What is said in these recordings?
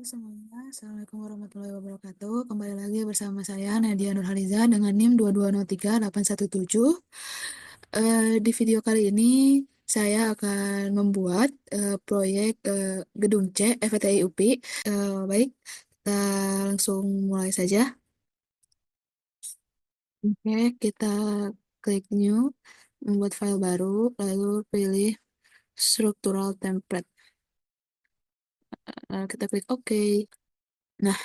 Halo semuanya, Assalamualaikum warahmatullahi wabarakatuh. Kembali lagi bersama saya Nadia Nurhaliza dengan NIM 2203817. Di video kali ini saya akan membuat proyek gedung C FTI UPI. Baik, kita langsung mulai saja. Oke, kita klik New, membuat file baru, lalu pilih Structural Template. Kita klik OK. Nah,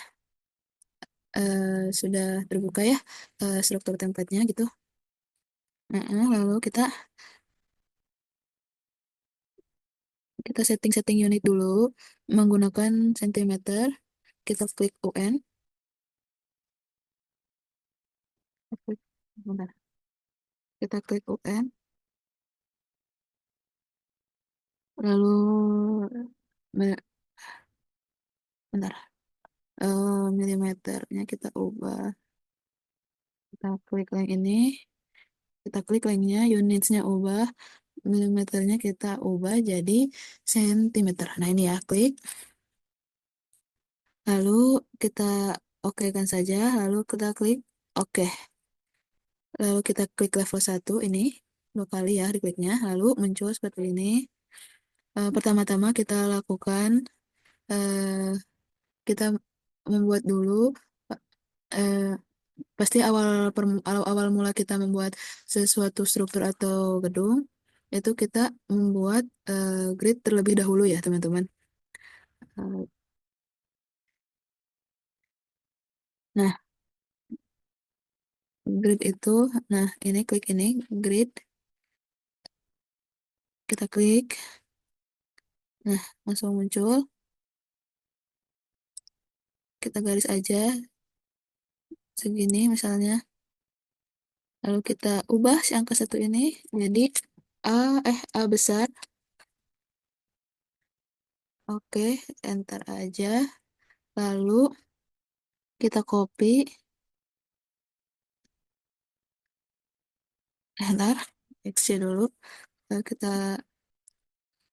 sudah terbuka ya struktur templatenya gitu. Lalu kita setting unit dulu menggunakan sentimeter. Kita klik UN. Bentar. Kita klik UN. Lalu me- bentar. Milimeternya kita ubah. Kita klik link ini. Kita klik linknya, unitsnya ubah, milimeternya kita ubah jadi sentimeter. Nah ini ya, klik. Lalu kita okekan saja, lalu kita klik oke. Lalu kita klik level 1 ini, 2 kali ya dikliknya, lalu muncul seperti ini. Pertama-tama kita lakukan, eh, kita membuat dulu, eh, pasti awal mula kita membuat sesuatu struktur atau gedung, itu kita membuat grid terlebih dahulu ya teman-teman. Eh, Nah, grid itu, nah ini klik ini, grid, kita klik, nah langsung muncul, kita garis aja segini misalnya. Lalu kita ubah si angka 1 ini jadi A, A besar. Oke, enter aja. Lalu kita copy. Ntar, X dulu. Lalu kita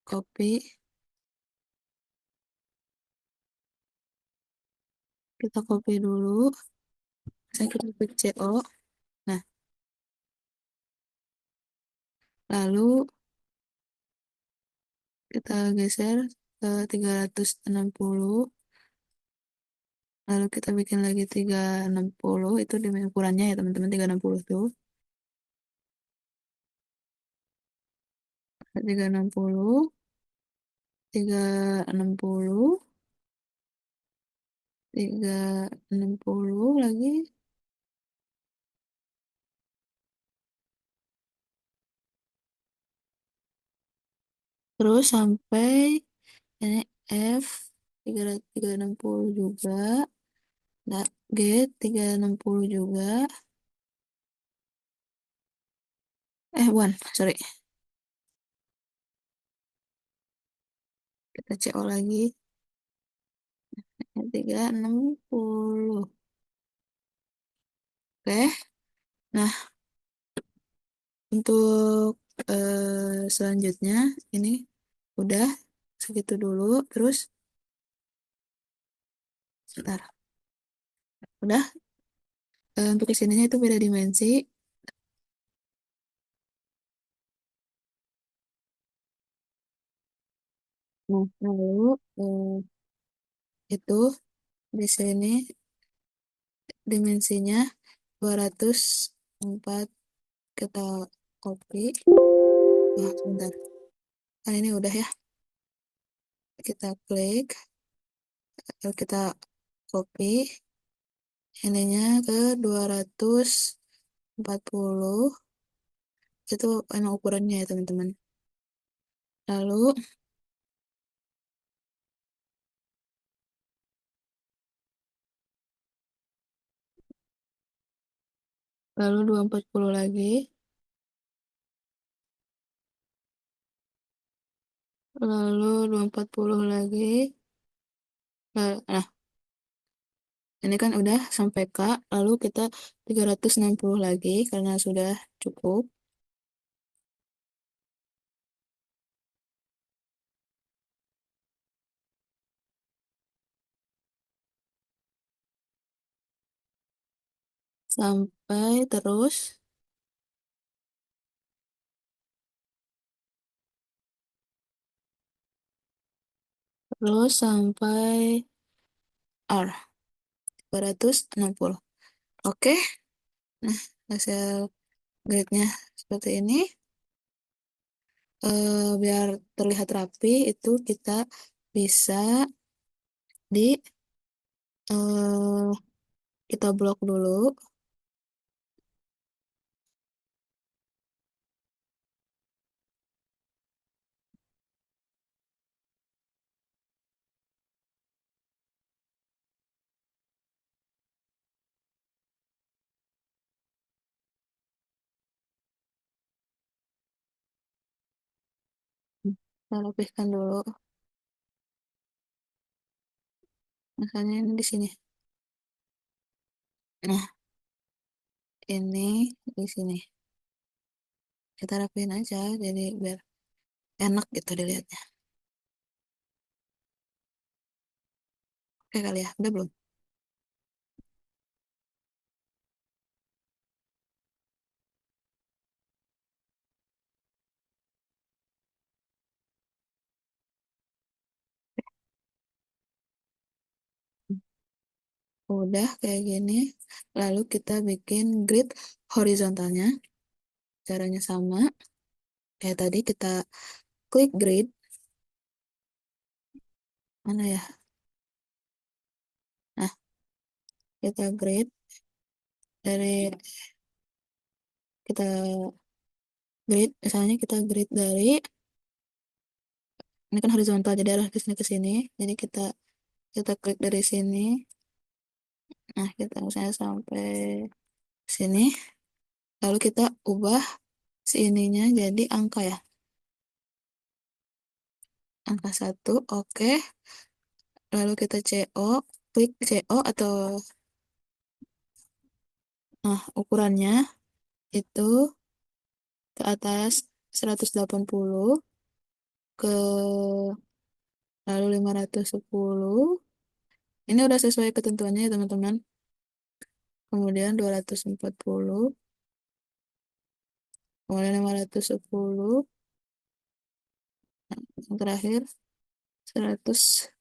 copy. Kita copy dulu. Saya kita klik CO. Nah, lalu kita geser ke 360. Lalu kita bikin lagi 360. Itu di ukurannya ya teman-teman, 360 tuh. 360. 360. 360 lagi. Terus sampai ini F 360 juga. Nah, G 360 juga. One, sorry. Kita CO lagi. 360. Oke. Nah, untuk selanjutnya ini udah segitu dulu. Terus, sebentar. Udah. Untuk kesininya itu beda dimensi. Nah, lalu itu di sini dimensinya 204, kita copy. Sebentar. Kan ini udah ya. Kita klik, lalu kita copy ininya ke 240. Itu emang ukurannya ya teman-teman. Lalu lalu 240 lagi. Lalu 240 lagi. Nah, ini kan udah sampai K. Lalu kita 360 lagi karena sudah cukup. sampai terus sampai R 260. Oke, nah hasil gridnya seperti ini. Biar terlihat rapi itu kita bisa di eh, kita blok dulu, kita rapihkan dulu. Misalnya ini di sini. Nah, ini di sini. Kita rapihin aja jadi biar enak gitu dilihatnya. Oke kali ya, udah belum? Udah kayak gini. Lalu kita bikin grid horizontalnya. Caranya sama. Kayak tadi kita klik grid. Mana ya? Nah, kita grid dari kita grid misalnya kita grid dari ini kan horizontal jadi arah ke sini ke sini. Jadi kita klik dari sini. Nah, kita misalnya sampai sini. Lalu kita ubah si ininya jadi angka ya. Angka satu, oke. Lalu kita CO, klik CO atau nah ukurannya itu ke atas 180 ke lalu 510. Ini udah sesuai ketentuannya ya teman-teman. Kemudian 240, kemudian 510, yang terakhir 180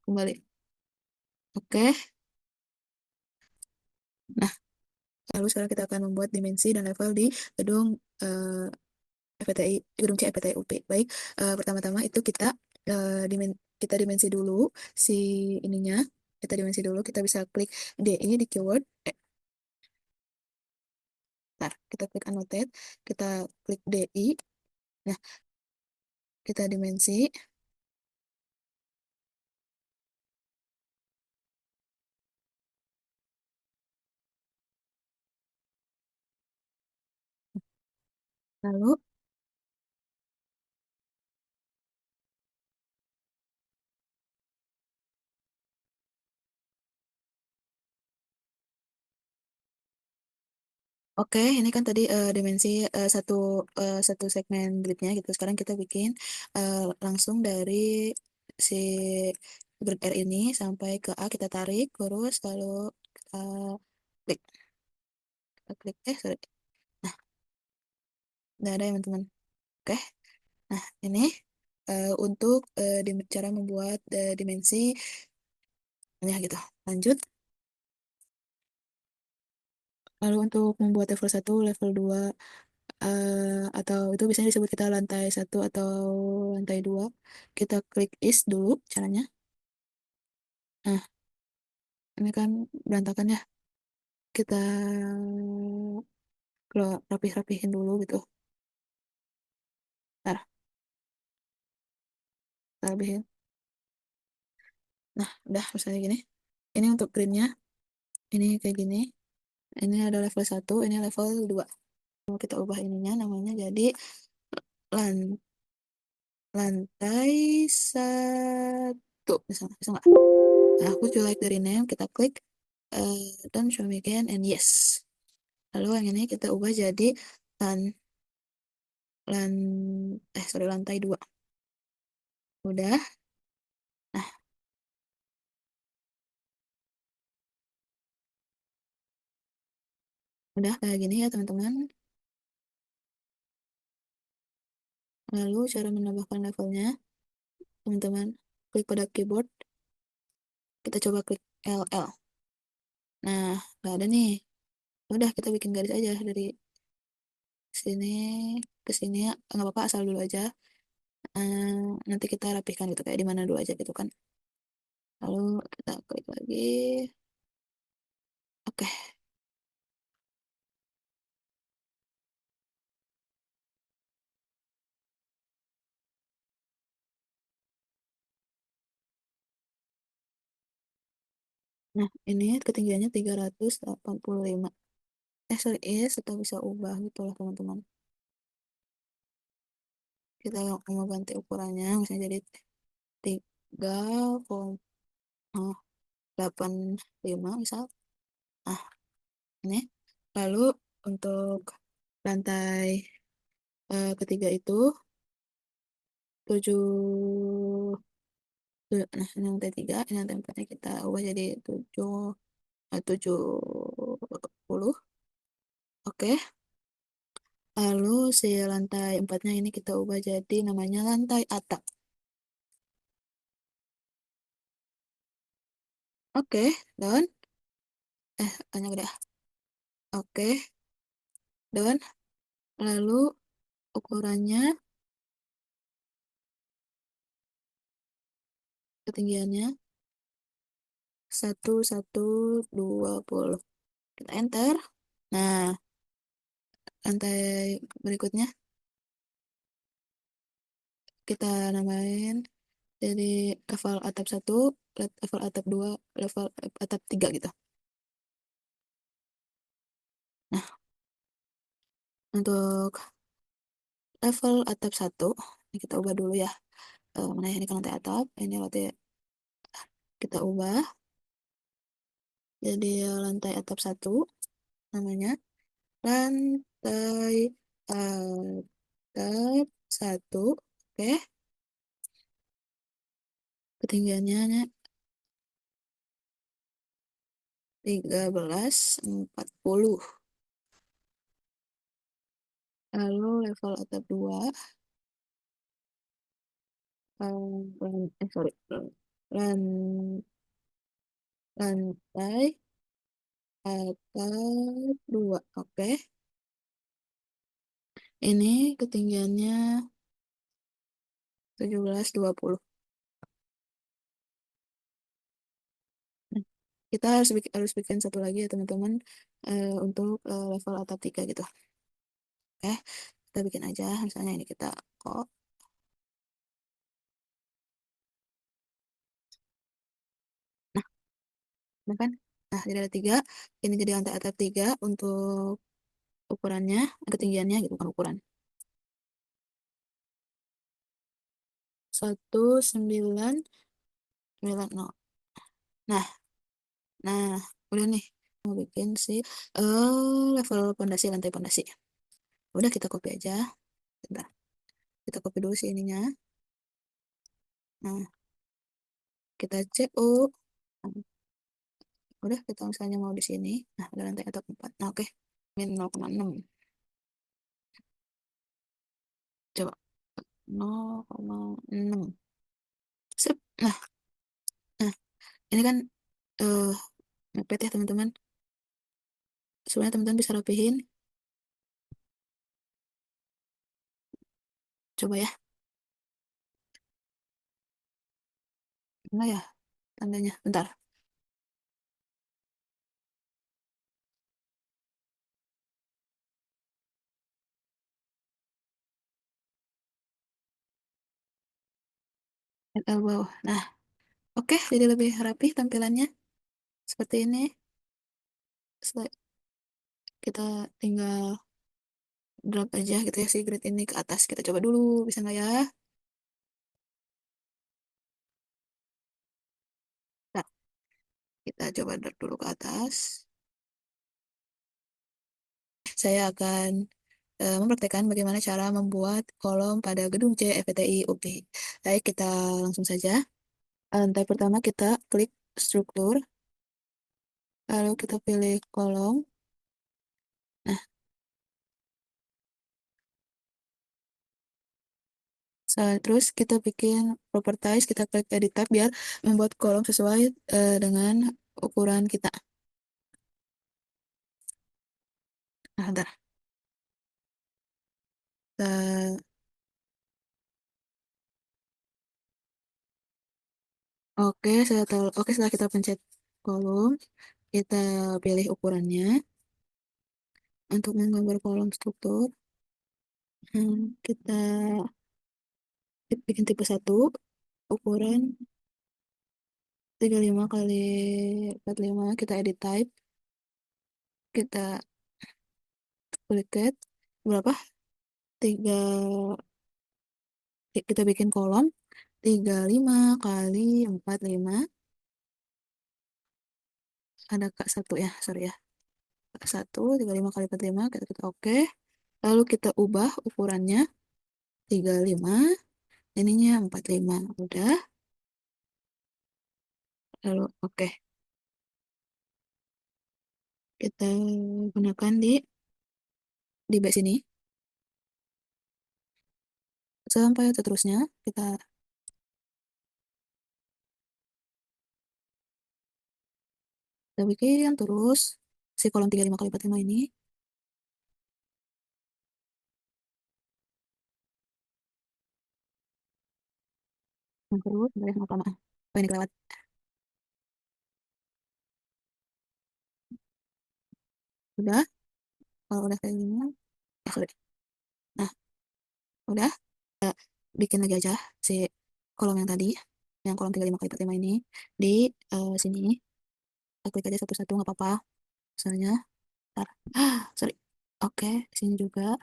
kembali. Oke. Nah, lalu sekarang kita akan membuat dimensi dan level di gedung FPTI, gedung C FPTI UP. Baik, pertama-tama itu kita dimensi dulu si ininya. Kita dimensi dulu, kita bisa klik D ini di keyword. Ntar, kita klik annotate, kita klik DI. Nah, kita dimensi. Lalu, oke, ini kan tadi dimensi satu segmen gridnya gitu. Sekarang kita bikin langsung dari si grid R ini sampai ke A kita tarik, terus lalu kita klik, sorry. Nah, udah ada ya teman-teman. Oke, nah ini untuk cara membuat dimensi ya gitu. Lanjut. Lalu untuk membuat level satu, level 2, atau itu biasanya disebut kita lantai satu atau lantai 2, kita klik is dulu caranya. Nah, ini kan berantakan ya. Kita rapih-rapihin dulu gitu. Ntar, kita rapihin. Nah, udah misalnya gini. Ini untuk greennya, ini kayak gini. Ini ada level satu, ini level 2. Mau kita ubah ininya namanya jadi lan lantai satu. Bisa nggak? Nah, aku select dari name, kita klik uh, dan show me again and yes. Lalu yang ini kita ubah jadi lan lan sorry lantai 2. Udah. Nah, Udah kayak gini ya teman-teman. Lalu cara menambahkan levelnya, teman-teman klik pada keyboard, kita coba klik LL. Nah, nggak ada nih. Udah kita bikin garis aja dari sini ke sini, nggak apa-apa asal dulu aja. Nanti kita rapihkan gitu kayak di mana dulu aja gitu kan. Lalu kita klik lagi. Oke. Nah, ini ketinggiannya 385. Sorry, kita bisa ubah gitu lah teman-teman. Kita mau ganti ukurannya, misalnya jadi 3,85 misal. Nah, ini. Lalu untuk lantai ketiga itu 7. Nah, ini lantai 3, ini lantai 4-nya kita ubah jadi 70. Oke. Lalu si lantai 4-nya ini kita ubah jadi namanya lantai atap. Oke, dan banyak udah. Oke, dan lalu ukurannya, ketinggiannya 1120. Kita enter. Nah, lantai berikutnya kita namain jadi level atap 1, level atap 2, level atap 3 gitu. Nah, untuk level atap 1 ini kita ubah dulu ya. Mana ya, ini kan lantai atap, ini lantai kita ubah jadi lantai atap 1 namanya lantai atap 1. Oke, ketinggiannya 1340. Lalu level atap 2, sorry, lan- lantai atap 2. Oke, ini ketinggiannya 1720. Nah, kita harus bikin satu lagi ya teman-teman, untuk level atap 3 gitu. Oke, kita bikin aja misalnya ini kita kok. Nah, ini kan. Nah, jadi ada 3. Ini jadi lantai atap 3 untuk ukurannya, ketinggiannya gitu kan ukuran. 1990. Nah, nah, udah nih. Mau bikin si level pondasi, lantai pondasi. Udah kita copy aja. Bentar. Kita copy dulu si ininya. Nah, kita cek. Nah, udah kita misalnya mau di sini. Nah, ada lantai atap 4. Nah, oke. Min 0,6. Coba 0,6. Sip. Nah, ini kan eh mepet ya teman-teman. Sebenarnya teman-teman bisa rapihin. Coba ya. Enggak ya tandanya. Bentar. Lihat ke bawah. Nah, oke. Jadi lebih rapi tampilannya. Seperti ini. Kita tinggal drag aja gitu ya si grid ini ke atas. Kita coba dulu. Bisa nggak ya? Nah, kita coba drag dulu ke atas. Saya akan mempraktekkan bagaimana cara membuat kolom pada gedung C FPTI UPI. Baik, kita langsung saja. Lantai pertama kita klik struktur, lalu kita pilih kolom. Nah, terus kita bikin properties, kita klik edit tab biar membuat kolom sesuai dengan ukuran kita. Nah, bentar. Kita- oke, setelah kita pencet kolom, kita pilih ukurannya untuk menggambar kolom struktur. Kita bikin tipe 1, ukuran 35 kali 45, kita edit type, kita klik berapa? 3, kita bikin kolom 35 kali 45, ada kak satu ya, sorry ya. Kak 1, 35 kali 45, kita oke. Lalu kita ubah ukurannya 35, ininya 45. Udah, lalu oke. Kita gunakan di base ini sampai seterusnya. Kita bikin terus si kolom 35 kali 45 ini. Terus, boleh nggak lama. Oh, ini kelewat. Udah, kalau udah kayak gini, sorry. Nah, udah, bikin lagi aja si kolom yang tadi, yang kolom 35 kali 45 ini, di sini. Kita klik aja satu-satu, nggak apa-apa. Misalnya, ntar. Sorry. Oke, di sini juga,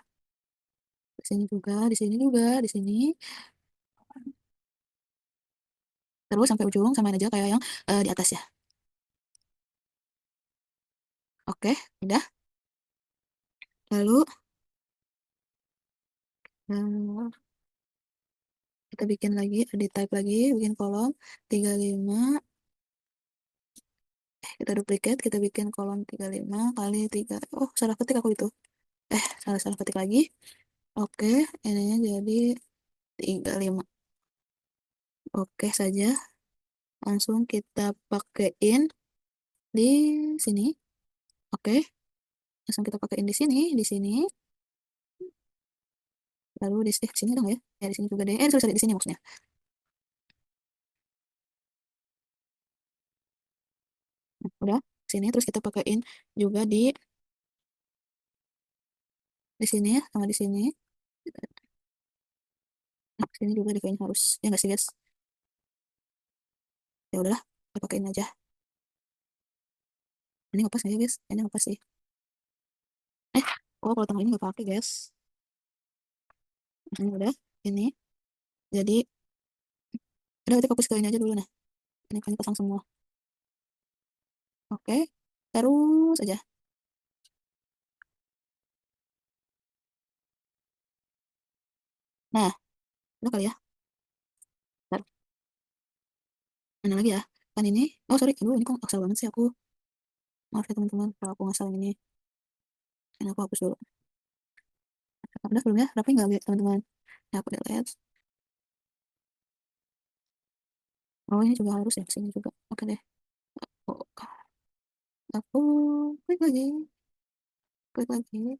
di sini juga, di sini juga, di sini. Terus sampai ujung, samain aja kayak yang di atas ya. Oke, udah. Lalu, eh, kita bikin lagi, edit type lagi, bikin kolom 35. Kita duplicate, kita bikin kolom 35 kali 3. Oh, salah ketik aku itu. Salah ketik lagi. Oke, ininya jadi 35. Oke saja, langsung kita pakein di sini. Oke, langsung kita pakein di sini. Lalu sini dong ya. Ya di sini juga deh. Sorry, di sini maksudnya. Nah, udah sini terus kita pakein juga di sini ya, sama di sini. Nah, sini juga deh kayaknya harus. Ya nggak sih, guys? Ya udahlah, kita pakein aja. Ini ngepas nggak ya, guys? Ini ngepas sih. Eh, oh kalau tengah ini nggak pakai, guys. Ini udah, ini. Jadi, udah berarti fokus ke ini aja dulu nah. Ini kan pasang semua. Oke, terus aja. Nah, udah kali ya. Ntar, mana lagi ya? Kan ini. Oh sorry, aduh ini kok aksal banget sih aku. Maaf ya teman-teman, kalau aku ngasal ini. Ini aku hapus dulu. Udah belum ya? Rapi nggak lihat teman-teman? Ya aku udah lihat. Oh ini juga harus ya, sini juga. Oke deh. Oh, aku klik lagi, klik lagi.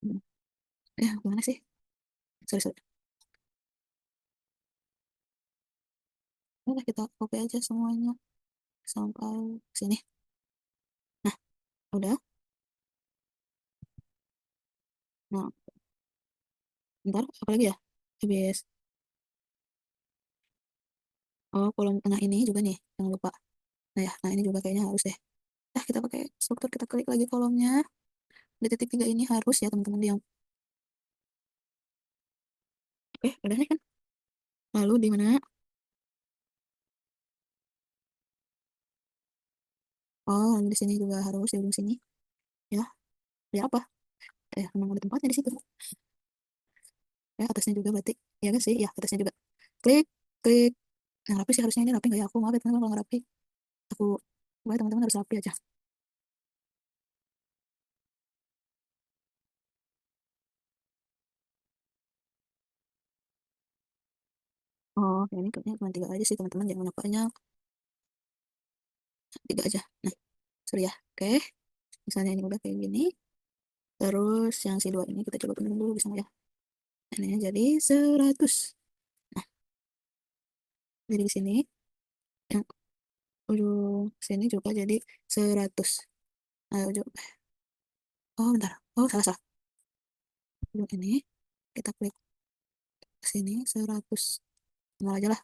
Hmm. Gimana sih? Sorry, sorry. Udah kita copy aja semuanya sampai sini. Nah, udah. Nah, ntar apa lagi ya? Habis. Oh, kolom tengah ini juga nih, jangan lupa. Nah ya, nah ini juga kayaknya harus deh. Kita pakai struktur, kita klik lagi kolomnya. Di titik 3 ini harus ya teman-teman yang. Udah nih kan. Lalu di mana? Oh, lalu di sini juga harus di ujung sini. Ya, ya apa? Memang ada tempatnya di situ. Ya, atasnya juga berarti. Ya kan sih? Ya, atasnya juga. Klik, klik. Yang rapi sih harusnya ini rapi nggak ya? Aku maaf ya teman-teman kalau nggak rapi. Aku, teman-teman harus rapi aja. Oh, ini kayaknya cuma 3 aja sih teman-teman, jangan banyak-banyak. 3 aja. Nah, sorry ya. Oke, misalnya ini udah kayak gini. Terus yang si 2 ini kita coba temuin dulu bisa nggak ya? Ini jadi 100. Nah, jadi di sini yang ujung sini juga jadi 100. Ayo coba. Oh, bentar. Oh, salah salah. Ujung ini kita klik sini 100. Mau aja lah.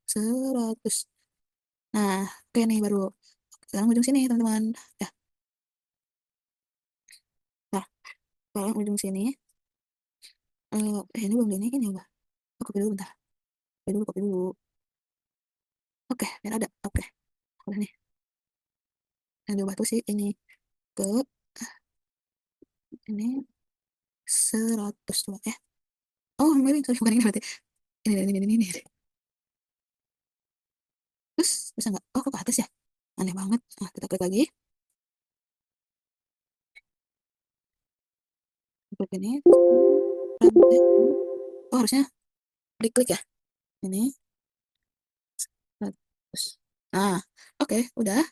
100. Nah, oke nih baru. Sekarang ujung sini, teman-teman. Ya, nah, sekarang ujung sini. Ini belum ini ya, Mbak. Oh, copy dulu bentar. Copy dulu, copy dulu. Oke, biar ada. Oke, udah nih. Yang diubah tuh sih ini ke ini 100 coba ya. Oh, miring, sorry, bukan ini berarti. Ini. Terus, bisa nggak? Oh, kok ke atas ya? Aneh banget. Nah, kita klik lagi. Klik ini. Oh, harusnya diklik ya. Ini 100. Nah, oke, udah.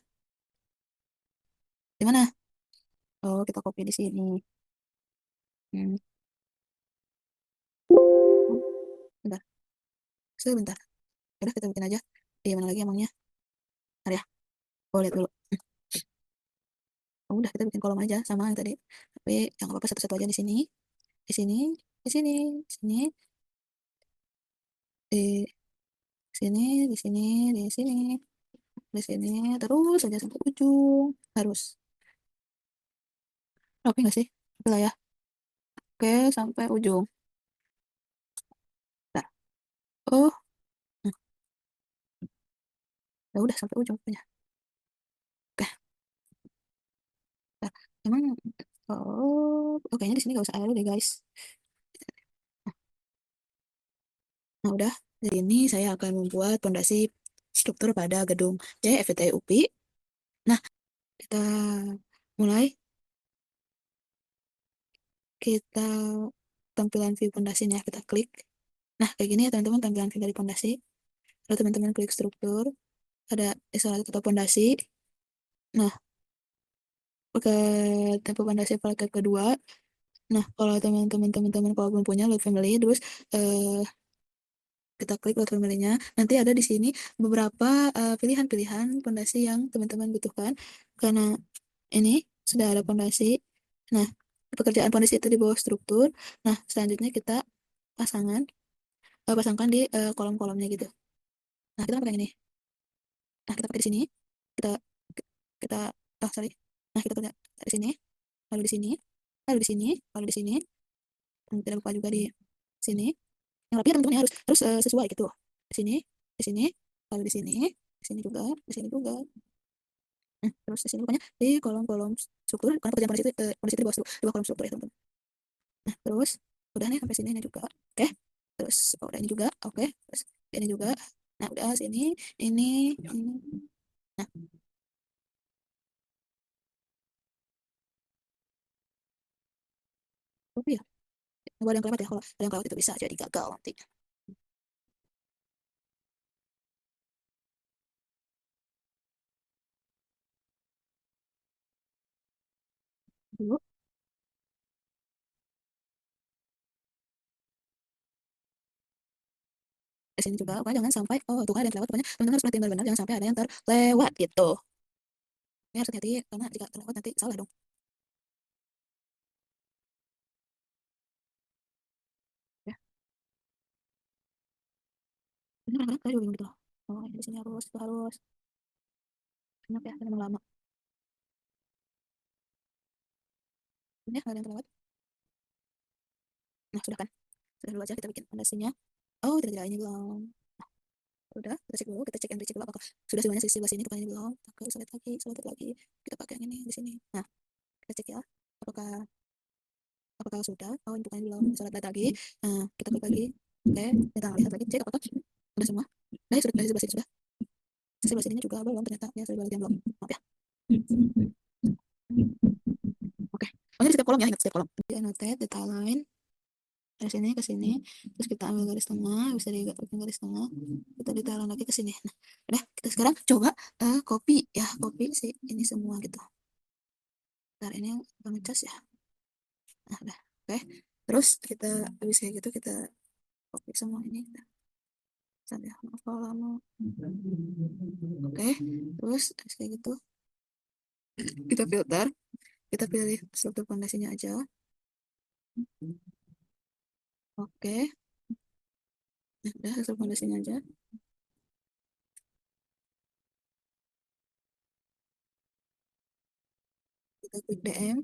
Di mana? Oh, kita copy di sini. Hmm, bentar. Sebentar. Udah, kita bikin aja. Di mana lagi emangnya? Ntar ya. Oh, lihat dulu. Oh, udah, kita bikin kolom aja sama yang tadi. Tapi yang apa-apa satu-satu aja di sini. Di sini. Di sini. Di sini. Di sini. Di sini. Di sini. Di sini. Terus aja sampai ujung. Harus. Oke nggak sih? Oke lah ya. Oke, sampai ujung. Nah. Oh, hmm, ya udah sampai ujung punya. Oke, nah, emang oh, kayaknya di sini nggak usah ada deh guys. Nah, udah. Jadi ini saya akan membuat pondasi struktur pada gedung JFT UPI. Nah, kita mulai. Kita tampilan view pondasinya kita klik. Nah, kayak gini ya teman-teman tampilan view dari pondasi. Kalau teman-teman klik struktur, ada isolat atau pondasi. Nah, ke tipe pondasi pakai kedua. Nah, kalau teman-teman kalau belum punya load family, terus eh, kita klik load family-nya, nanti ada di sini beberapa pilihan-pilihan pondasi yang teman-teman butuhkan. Karena ini sudah ada pondasi. Nah, pekerjaan pondasi itu di bawah struktur. Nah, selanjutnya kita pasangan pasangkan di kolom-kolomnya gitu. Nah, kita pakai ini. Nah, kita pakai di sini. Kita kita oh sorry. Nah, kita pakai di sini, lalu di sini, lalu di sini, lalu di sini. Dan tidak lupa juga di sini. Yang rapi teman-teman ya, harus harus sesuai gitu. Di sini, lalu di sini juga, di sini juga. Terus di sini pokoknya di kolom-kolom struktur, karena pekerjaan kondisi itu, kondisi itu di bawah kolom struktur ya teman-teman. Nah, terus udah nih sampai sini ini juga. Oke. Terus oh, udah ini juga. Oke. Terus ini juga. Nah, udah sini, ini. Nah, tapi ya, nggak ada yang kelewat ya. Kalau ada yang kelewat itu bisa jadi gagal nanti. Dulu, di sini juga. Pokoknya jangan sampai, oh, tuh kan ada yang kelewat. Pokoknya teman-teman harus perhatiin benar-benar jangan sampai ada yang terlewat gitu. Ya, harus hati-hati karena jika terlewat nanti salah dong. Ya, ini kadang-kadang saya juga bingung gitu loh. Oh, di sini harus, itu harus. Banyak ya, memang lama. Ini ya, nggak ada yang terlewat. Nah, sudah kan? Sudah dulu aja kita bikin fondasinya. Oh, tidak, ini belum. Udah, kita cek dulu, kita cek and recheck dulu apakah sudah semuanya sisi sebelah sini, apakah ini belum. Oke, select lagi. Kita pakai yang ini di sini. Nah, kita cek ya, apakah apakah sudah. Oh, ini bukan belum, select lagi. Nah, kita klik lagi. Oke, kita lihat lagi, cek apakah sudah semua. Nah, sudah dari sebelah sini sudah. Sisi sebelah sini juga belum, ternyata ya sudah bagian belum. Maaf ya. Oke, oh, ini setiap kolom ya, ingat setiap kolom. Di annotate data line. dari sini ke sini, terus kita ambil garis tengah, bisa digaris garis tengah, kita ditaruh lagi ke sini. Nah, udah, kita sekarang coba copy ya, copy si ini semua gitu. Ntar ini ngecas ya. Nah, udah. Oke. Terus kita habis kayak gitu kita copy semua ini. Sampai hafal lama. Oke. Terus habis kayak gitu kita filter, kita pilih struktur fondasinya aja. Oke. Nah, udah struktur fondasinya aja. Kita klik DM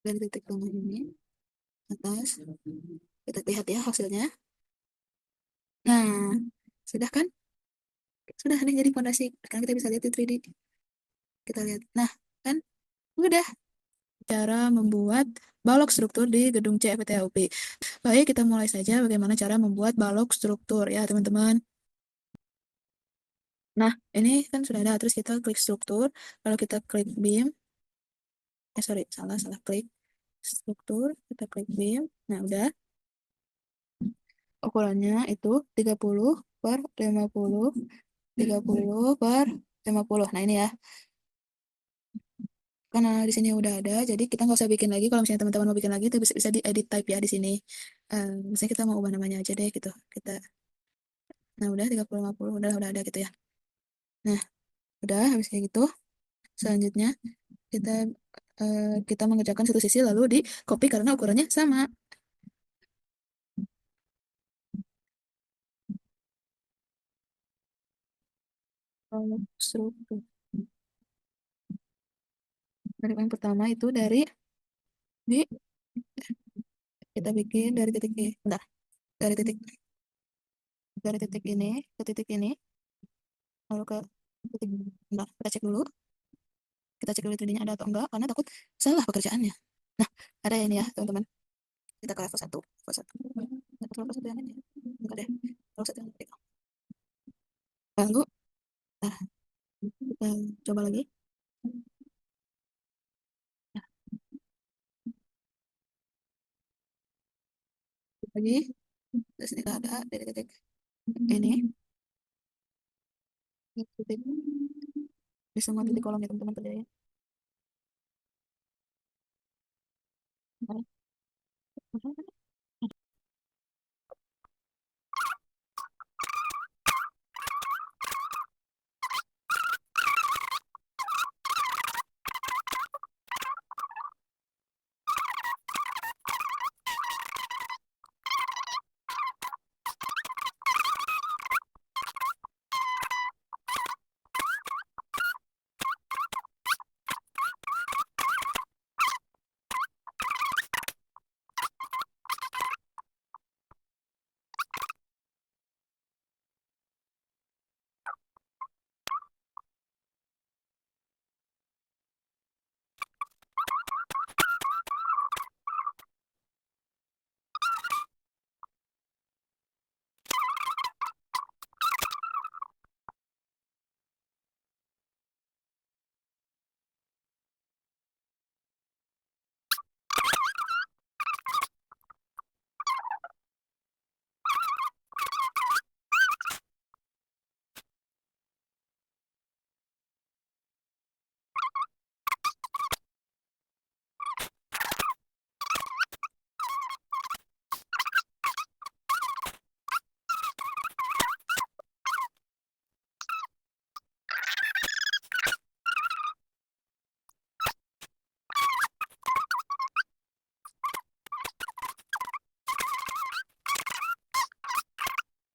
dari titik tengah ini atas. Kita lihat ya hasilnya. Nah, sudah kan? Sudah nih jadi fondasi. Sekarang kita bisa lihat di 3D. Kita lihat. Nah, kan udah cara membuat balok struktur di gedung CFTLP. Baik, kita mulai saja bagaimana cara membuat balok struktur ya, teman-teman. Nah, ini kan sudah ada. Terus kita klik struktur. Kalau kita klik beam, sorry, salah klik struktur. Kita klik beam. Nah, udah. Ukurannya itu 30 per 50, 30 per 50. Nah, ini ya. Karena di sini udah ada, jadi kita nggak usah bikin lagi. Kalau misalnya teman-teman mau bikin lagi, itu bisa diedit type ya di sini. Misalnya kita mau ubah namanya aja deh gitu. Nah udah 30 50 udah ada gitu ya. Nah udah habis kayak gitu. Selanjutnya kita kita mengerjakan satu sisi lalu di copy karena ukurannya sama. Struktur. Dari yang pertama itu di kita bikin dari titik ini. Bentar, dari titik ini ke titik ini lalu ke titik. Bentar, kita cek dulu. Kita cek dulu 3D-nya ada atau enggak karena takut salah pekerjaannya. Nah, ada ini ya, teman-teman. Kita ke level 1. Level 1. Level 1 yang ini. Enggak deh. Level 1 yang ini. Lalu, nah, kita coba lagi. Nah, lagi. Terus ini ada dari titik ini. Titik. Di semua titik kolomnya, teman-teman kerjain. Nah,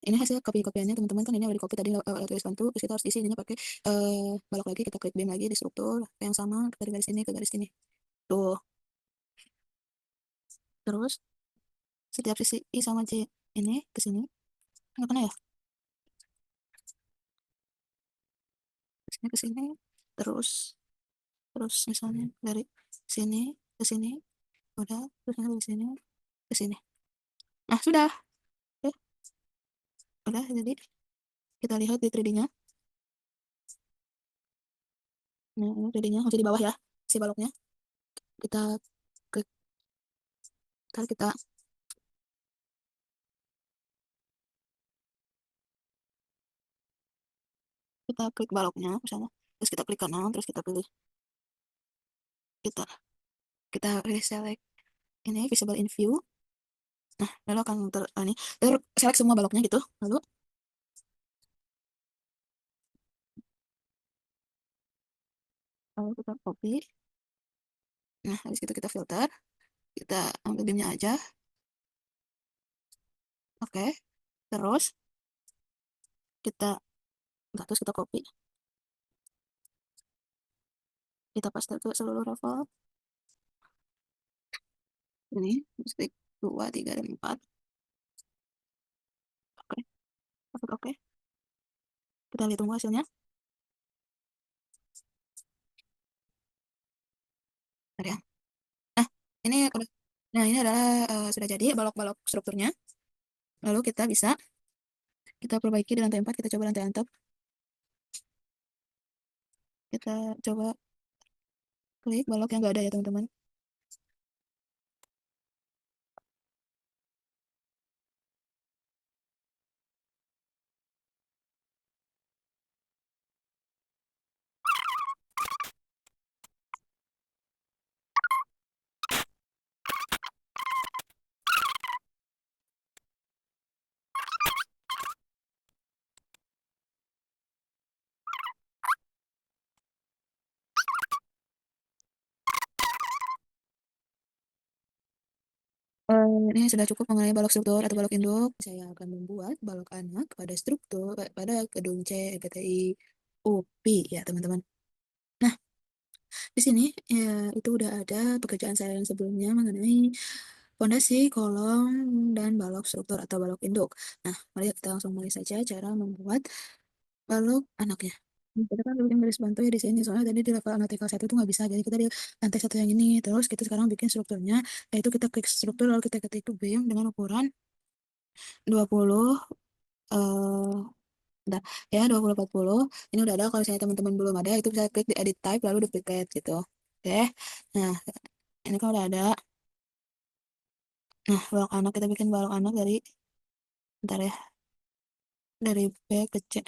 ini hasil copy-copyannya teman-teman kan ini udah di copy tadi lewat tulis bantu terus kita harus isi ininya pakai balok lagi kita klik beam lagi di struktur yang sama dari garis ini ke garis ini tuh terus setiap sisi I sama C ini ke sini nggak kena ya ke sini terus terus misalnya dari sini ke sini udah terus dari sini ke sini nah sudah ya, udah jadi kita lihat di 3D-nya nah ini 3D-nya masih di bawah ya si baloknya kita klik Ntar kita klik baloknya misalnya, terus kita klik kanan, terus kita pilih, kita kita pilih select ini visible in view. Nah, lalu akan ini select semua baloknya gitu. Lalu kita copy. Nah, habis itu kita filter, kita ambil bimnya aja. Oke, terus kita terus kita copy, kita paste ke seluruh level ini, klik 2, 3, dan 4. Oke, oke, kita lihat tunggu hasilnya. Ada ya. Nah, ini udah, nah ini adalah sudah jadi balok-balok strukturnya. Lalu kita bisa kita perbaiki di lantai 4, kita coba lantai antep. Kita coba klik balok yang nggak ada ya teman-teman. Ini sudah cukup mengenai balok struktur atau balok induk. Saya akan membuat balok anak pada struktur pada gedung C, EPTI, UPI ya teman-teman. Nah, di sini ya itu udah ada pekerjaan saya yang sebelumnya mengenai fondasi, kolom, dan balok struktur atau balok induk. Nah, mari kita langsung mulai saja cara membuat balok anaknya. Kita kan bikin garis bantu ya di sini, soalnya tadi di level analytical 1 itu nggak bisa, jadi kita di lantai satu yang ini. Terus kita sekarang bikin strukturnya, yaitu kita klik struktur lalu kita ketik beam dengan ukuran 20 eh udah ya 20 40. Ini udah ada, kalau misalnya teman-teman belum ada itu bisa klik di edit type lalu duplicate gitu. Oke. Nah, ini kalau udah ada, nah balok anak kita bikin balok anak dari, bentar ya, dari B ke C.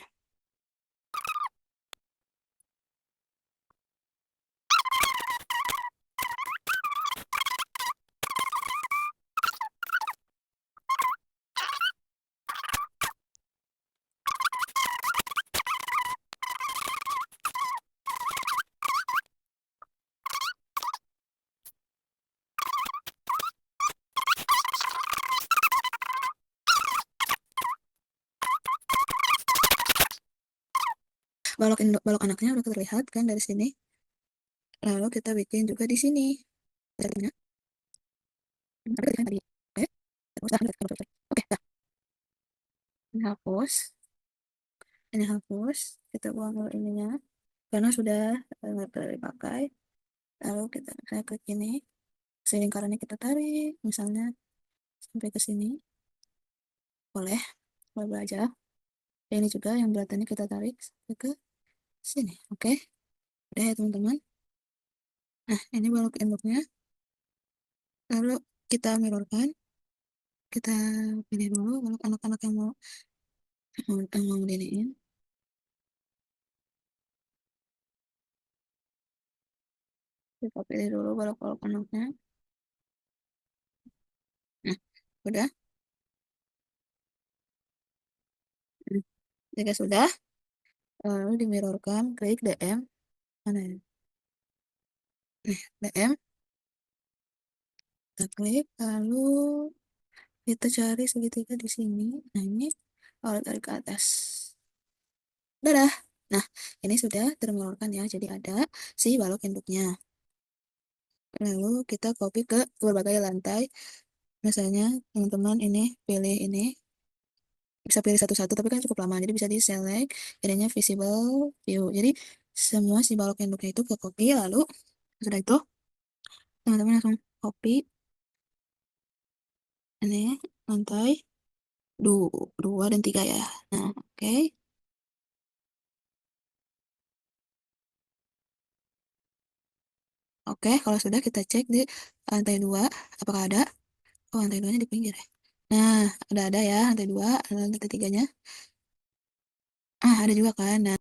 Balok induk, balok anaknya udah terlihat kan dari sini. Lalu kita bikin juga di sini. Tadinya, ada kan tadi. Oke, terus oke, nah, ini hapus, kita buang dulu ininya karena sudah nggak terlalu dipakai. Lalu saya klik ini, si lingkarannya kita tarik, misalnya sampai ke sini, boleh, boleh aja. Ini juga yang belatannya kita tarik sampai ke sini, oke. Udah ya teman-teman. Nah, ini balok induknya. Lalu kita mirrorkan, kita pilih dulu balok anak-anak yang mau diniin. Kita pilih dulu balok-balok anaknya. Nah, udah. Nah, jika sudah, lalu dimirrorkan, klik DM. Mana ya? DM, kita klik, lalu kita cari segitiga di sini. Nah, ini kalau tarik ke atas. Dadah. Nah, ini sudah termirrorkan ya. Jadi ada si balok induknya. Lalu kita copy ke berbagai lantai. Misalnya, teman-teman ini pilih ini. Bisa pilih satu-satu, tapi kan cukup lama. Jadi bisa di select, jadinya visible view. Jadi semua si balok induknya itu ke copy. Lalu sudah itu, teman-teman langsung copy ini lantai 2 dan 3 ya. Nah, oke. Oke, kalau sudah kita cek di lantai 2 apakah ada. Oh, lantai duanya di pinggir ya. Nah, ada ya, lantai dua, lantai tiganya. Ah, ada juga kan. Nah,